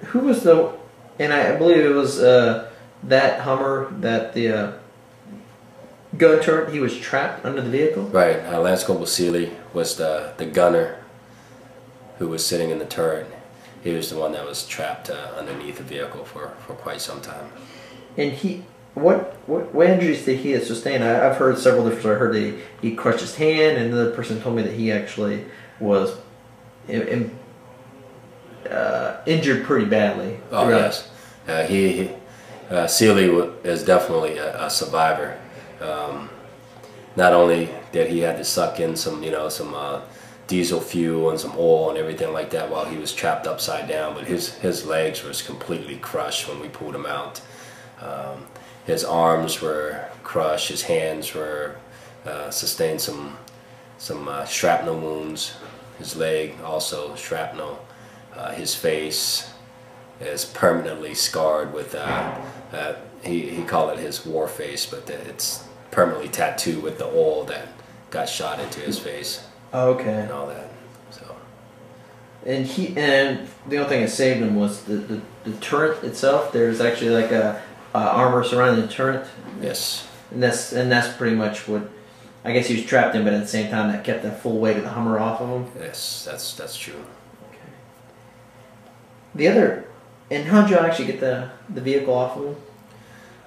who was the, and I believe it was that Hummer that the gun turret, he was trapped under the vehicle? Right, Lance Corporal Seeley was the gunner who was sitting in the turret. He was the one that was trapped underneath the vehicle for quite some time. And he, what injuries did he sustain? I've heard several different stories. I heard that he crushed his hand, and another person told me that he actually was injured pretty badly. Oh yes, Seeley is definitely a survivor. Not only did he had to suck in some diesel fuel and some oil and everything like that while he was trapped upside down, but his legs was completely crushed when we pulled him out. His arms were crushed. His hands were sustained some shrapnel wounds. His leg also shrapnel. His face is permanently scarred with he called it his war face, but it's permanently tattooed with the oil that got shot into his face. Oh, okay. And all that. So. And the only thing that saved him was the turret itself. There's actually like a armor surrounding the turret. Yes. And that's pretty much what, I guess he was trapped in, but at the same time that kept the full weight of the Hummer off of him. Yes, that's true. Okay. The other, and how'd you actually get the vehicle off of him?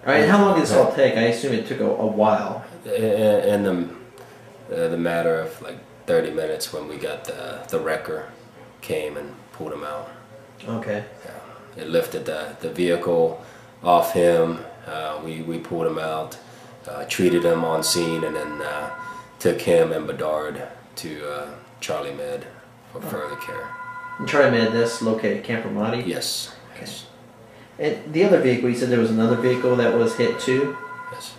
All right, how long did this all take? I assume it took a while. In the matter of like 30 minutes when we got the wrecker came and pulled him out. Okay. Yeah. It lifted the vehicle off him. We pulled him out, treated him on scene, and then took him and Bedard to Charlie Med for further care. And Charlie Med, that's located at Camp Ramadi? Yes. Okay. Yes. And the other vehicle, you said there was another vehicle that was hit too? Yes.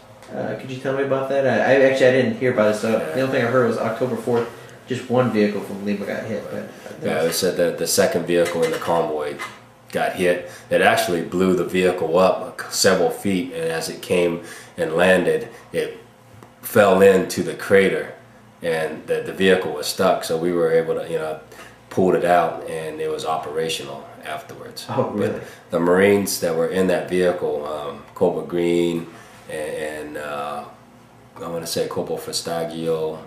Could you tell me about that? I didn't hear about it, so the only thing I heard was October 4th, just one vehicle from Lima got hit. But yeah, it said that the second vehicle in the convoy got hit. It actually blew the vehicle up several feet, and as it came and landed, it fell into the crater, and the vehicle was stuck. So we were able to, pull it out, and it was operational afterwards. Oh, really? But the Marines that were in that vehicle, Corporal Green and I want to say Corporal Festagio,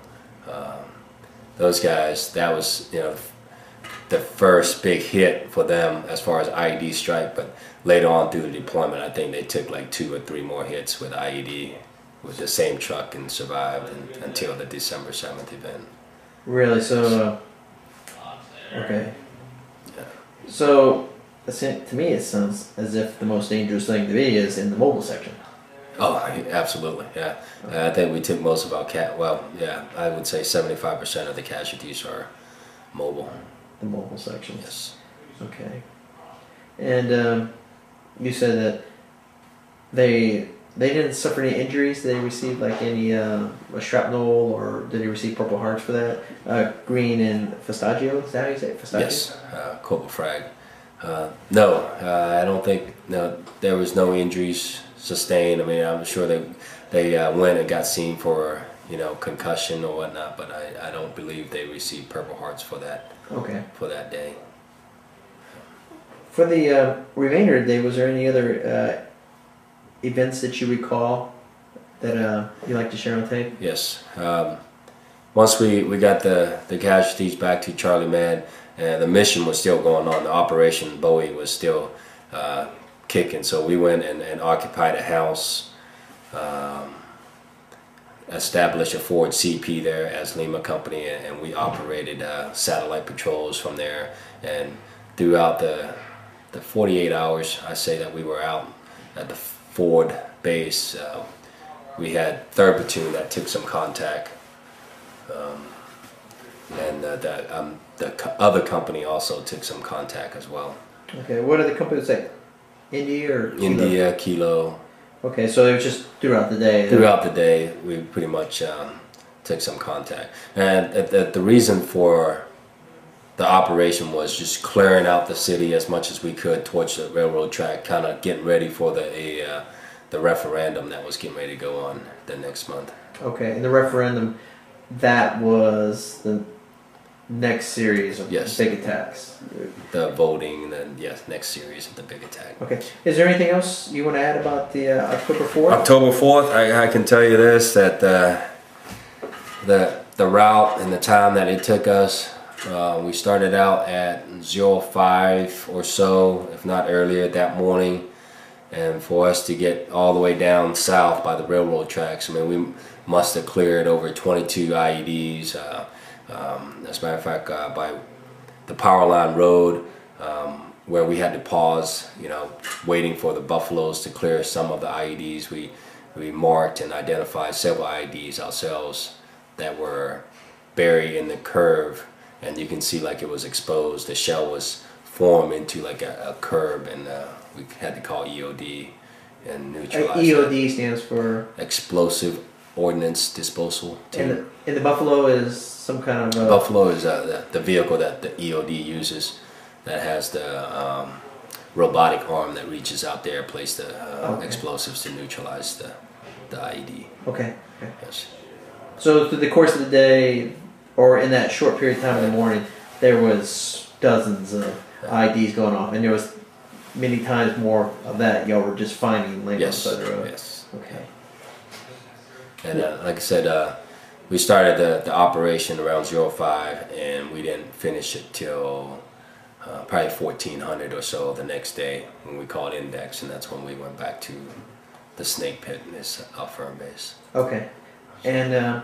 those guys, that was the first big hit for them as far as IED strike. But later on through the deployment, I think they took like 2 or 3 more hits with IED with the same truck and survived until the December 7th event. Really? So, okay. Yeah. So, to me it sounds as if the most dangerous thing to be is in the mobile section. Oh, absolutely, yeah. I think we took most of our I would say 75% of the casualties are mobile. The mobile section. Yes. Okay. And you said that they didn't suffer any injuries. Did they receive like any shrapnel, or did they receive Purple Hearts for that? Green and Festagio, is that how you say it? Festagio? Yes, Corporal Frag. No, I don't think, there was no injuries sustained. I mean, I'm sure they went and got seen for, concussion or whatnot, but I don't believe they received Purple Hearts for that. Okay. For that day. For the remainder of the day, was there any other events that you recall that you'd like to share on tape? Yes. Once we got the casualties back to Charlie Med, the mission was still going on. The Operation Bowie was still kicking. So we went and occupied a house, established a forward CP there as Lima Company, and we operated satellite patrols from there. And throughout the 48 hours, I say that we were out at the forward base, we had 3rd Platoon that took some contact, and the other company also took some contact as well. Okay, what are the companies like? India or Kilo? India, Kilo. Okay, so it was just throughout the day. Throughout the day, we pretty much took some contact, and the reason for the operation was just clearing out the city as much as we could towards the railroad track, kind of getting ready for the referendum that was getting ready to go on the next month. Okay, and the referendum, that was next series of Yes. big attacks. The voting, and yes, next series of the big attack. Okay. Is there anything else you want to add about the October 4th? October 4th, I can tell you this, that the route and the time that it took us, we started out at 05 or so, if not earlier, that morning. And for us to get all the way down south by the railroad tracks, I mean, we must have cleared over 22 IEDs. As a matter of fact, by the power line road, where we had to pause, you know, waiting for the buffaloes to clear some of the IEDs, we marked and identified several IEDs ourselves that were buried in the curve, and you can see like it was exposed. The shell was formed into like a curve, and we had to call EOD and neutralize. EOD stands for Explosive Ordnance Disposal Team. And the buffalo is some kind of Buffalo is the vehicle that the EOD uses, that has the robotic arm that reaches out there, place the explosives to neutralize the IED. Okay. Yes. So through the course of the day, or in that short period of time in the morning, there was dozens of IEDs going off, and there was many times more of that y'all were just finding laying on the side of the road. Yes. Okay. And like I said, we started the operation around 05, and we didn't finish it till probably 1400 or so the next day, when we called index, and that's when we went back to the snake pit in this firm base. Okay. And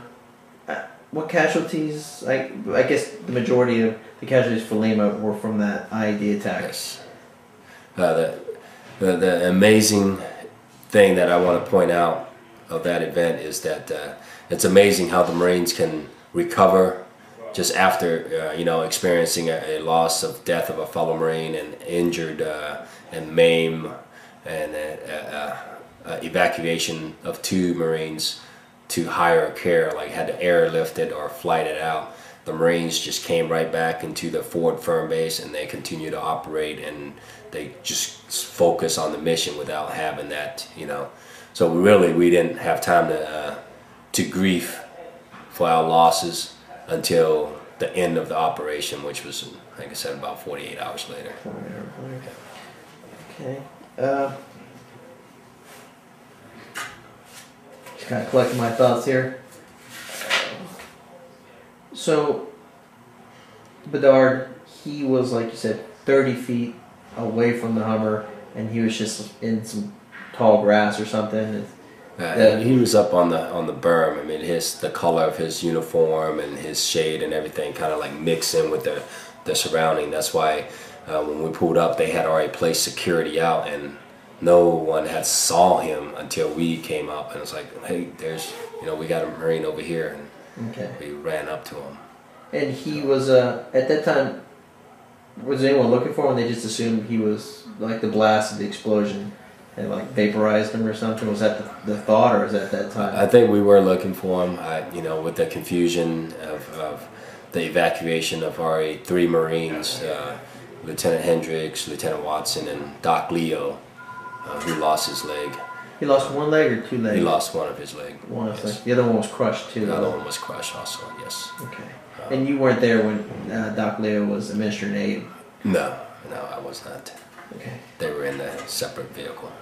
what casualties? I guess the majority of the casualties for Lima were from that IED attack. Yes. The amazing thing that I want to point out of that event is that it's amazing how the Marines can recover just after you know, experiencing a loss of death of a fellow Marine, and injured and maimed, and evacuation of 2 Marines to higher care, like had to airlift it or flight it out. The Marines just came right back into the forward firm base, and they continue to operate, and they just focus on the mission without having that, you know. So we didn't have time to grieve for our losses until the end of the operation, which was, like I said, about 48 hours later. Okay. Just kind of collecting my thoughts here. So, Bedard, he was, like you said, 30 feet away from the Hummer, and he was just in some tall grass or something. He was up on the berm. I mean, the color of his uniform and his shade and everything kind of like mix in with the surrounding. That's why when we pulled up, they had already placed security out, and no one had saw him until we came up, and it was like, hey, there's, you know, we got a Marine over here, and we ran up to him. And he was at that time. Was anyone looking for him? They just assumed he was like the blast of the explosion and like vaporized him or something. Was that the thought, or was that that time? I think we were looking for him. You know, with the confusion of the evacuation of our 3 Marines, Lieutenant Hendricks, Lieutenant Watson, and Doc Leo, who lost his leg. He lost one leg or 2 legs? He lost one of his legs. One of his legs. The other one was crushed too. The other one was crushed also. Yes. Okay. And you weren't there when Doc Leo was administering aid? No, I was not. Okay. They were in a separate vehicle.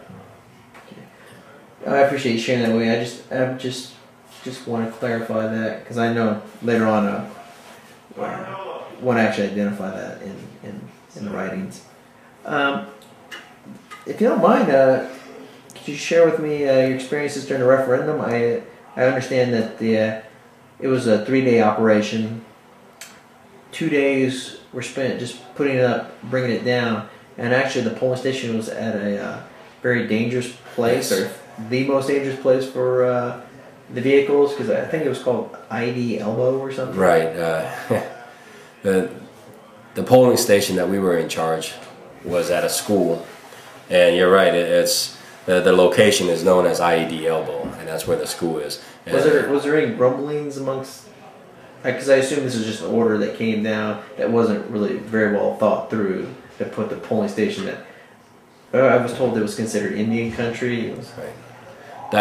Okay. I appreciate you sharing that with me. I just want to clarify that, because I know later on want to actually identify that in the writings. If you don't mind, could you share with me your experiences during the referendum? I understand that it was a 3-day operation. 2 days were spent just putting it up, bringing it down, and actually the polling station was at a very dangerous place, or the most dangerous place for the vehicles, because I think it was called ID Elbow or something. Right. The polling station that we were in charge was at a school, and you're right. It's the location is known as IED Elbow, and that's where the school is. And was there any grumblings amongst? Because I assume this is just an order that came down that wasn't really very well thought through, to put the polling station at. I was told it was considered Indian country. It was, right.